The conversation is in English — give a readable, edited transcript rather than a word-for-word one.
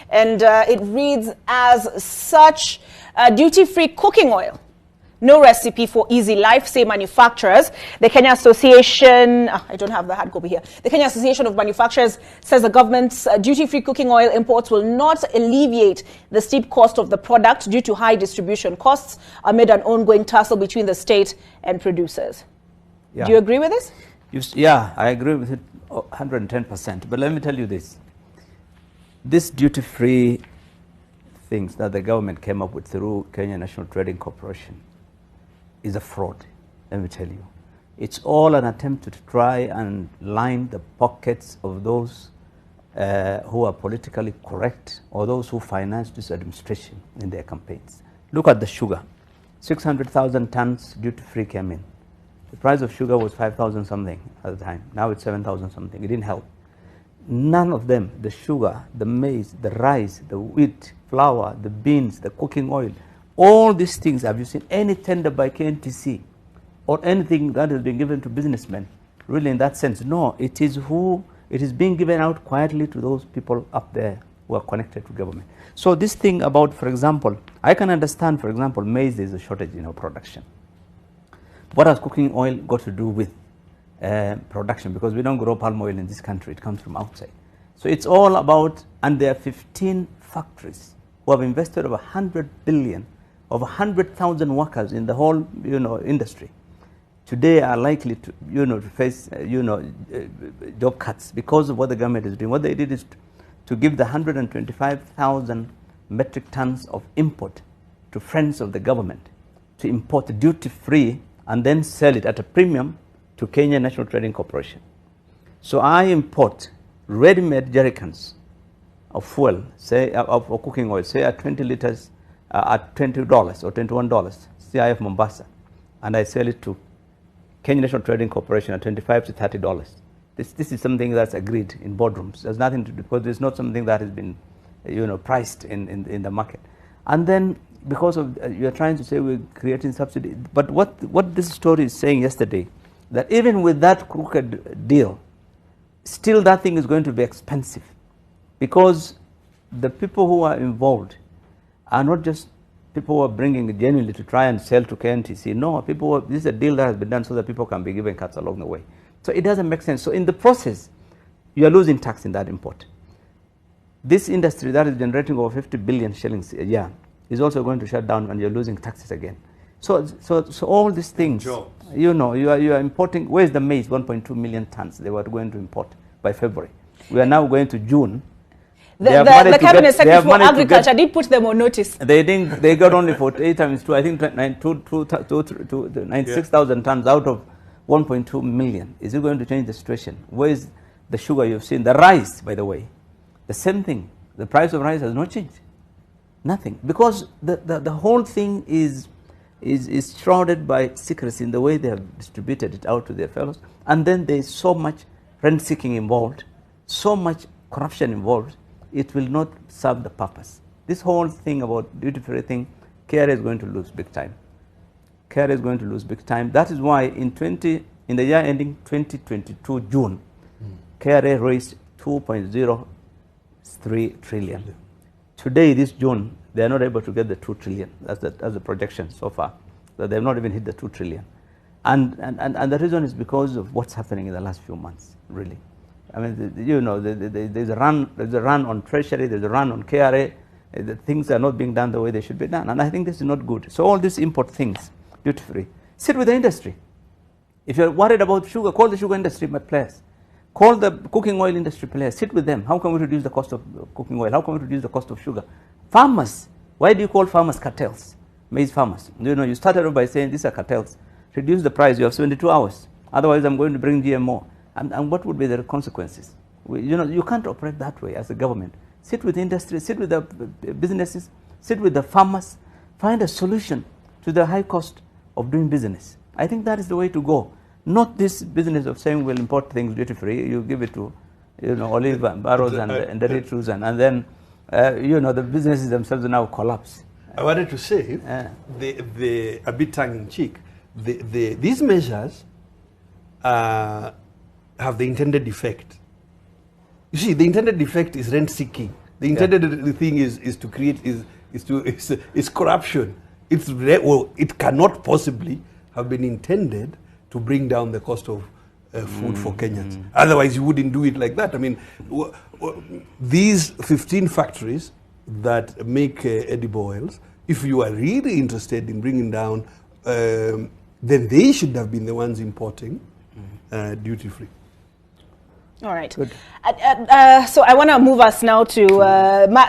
and it reads as such: duty-free cooking oil. No recipe for easy life, say manufacturers. The Kenya Association, I don't have the hard copy here. The Kenya Association of Manufacturers says the government's duty-free cooking oil imports will not alleviate the steep cost of the product due to high distribution costs amid an ongoing tussle between the state and producers. Yeah. Do you agree with this? Yeah, I agree with it 110%. But let me tell you this. This duty-free things that the government came up with through Kenya National Trading Corporation is a fraud, let me tell you. It's all an attempt to try and line the pockets of those who are politically correct or those who finance this administration in their campaigns. Look at the sugar. 600,000 tons duty-free came in. The price of sugar was 5,000 something at the time. Now it's 7,000 something. It didn't help. None of them, the sugar, the maize, the rice, the wheat, flour, the beans, the cooking oil, all these things, have you seen any tender by KNTC or anything that has been given to businessmen? Really, in that sense, no. It is being given out quietly to those people up there who are connected to government. So this thing about, for example, I can understand, for example, maize, there's a shortage in our production. What has cooking oil got to do with production? Because we don't grow palm oil in this country. It comes from outside. So it's all about, and there are 15 factories who have invested over 100 billion, over 100,000 workers in the whole, industry. Today are likely to, to face, job cuts because of what the government is doing. What they did is to give the 125,000 metric tons of import to friends of the government to import duty-free and then sell it at a premium to Kenya National Trading Corporation. So I import ready-made jerrycans of fuel, say of cooking oil, say at 20 liters at $20 or $21, CIF Mombasa, and I sell it to Kenya National Trading Corporation at $25 to $30. This is something that's agreed in boardrooms. There's nothing to do, because it's not something that has been, priced in the market. And then because of you're trying to say we're creating subsidy, but what this story is saying yesterday, that even with that crooked deal, still that thing is going to be expensive, because the people who are involved are not just people who are bringing it genuinely to try and sell to KNTC. No, this is a deal that has been done so that people can be given cuts along the way. So it doesn't make sense. So in the process, you are losing tax in that import. This industry that is generating over 50 billion shillings a year is also going to shut down, and you're losing taxes again. So all these things, you are importing. Where's the maize? 1.2 million tons they were going to import by February. We are now going to June. The Cabinet Secretary for Agriculture did put them on notice. They didn't. They got only 48 times 2. I think 96,000 tons out of 1.2 million. Is it going to change the situation? Where is the sugar you've seen? The rice, by the way, the same thing. The price of rice has not changed. Nothing, because the whole thing is shrouded by secrecy in the way they have distributed it out to their fellows, and then there is so much rent-seeking involved, so much corruption involved. It will not serve the purpose. This whole thing about duty-free thing, KRA is going to lose big time. KRA is going to lose big time. That is why in the year ending 2022 June, KRA raised 2.03 trillion. Today, this June, they are not able to get the 2 trillion. That's the projection so far. So they have not even hit the 2 trillion. And the reason is because of what's happening in the last few months, really. I mean, there's a run on Treasury, there's a run on KRA. The things are not being done the way they should be done. And I think this is not good. So all these import things, duty-free, sit with the industry. If you're worried about sugar, call the sugar industry players. Call the cooking oil industry players. Sit with them. How can we reduce the cost of cooking oil? How can we reduce the cost of sugar? Farmers. Why do you call farmers cartels? Maize farmers. You started off by saying these are cartels. Reduce the price. You have 72 hours. Otherwise, I'm going to bring GMO. And what would be the consequences? You can't operate that way as a government. Sit with the industry, sit with the businesses, sit with the farmers, find a solution to the high cost of doing business. I think that is the way to go. Not this business of saying we'll import things duty-free. You give it to, olive and barrows and the Eritreans, and then, the businesses themselves now collapse. I wanted to say, a bit tongue-in-cheek, these measures have the intended effect. You see, the intended effect is rent-seeking The intended thing is to create is corruption. It cannot possibly have been intended to bring down the cost of food for Kenyans. Otherwise, you wouldn't do it like that. I mean, these 15 factories that make edible oils, if you are really interested in bringing down, then they should have been the ones importing duty-free. All right. Good. So I want to move us now to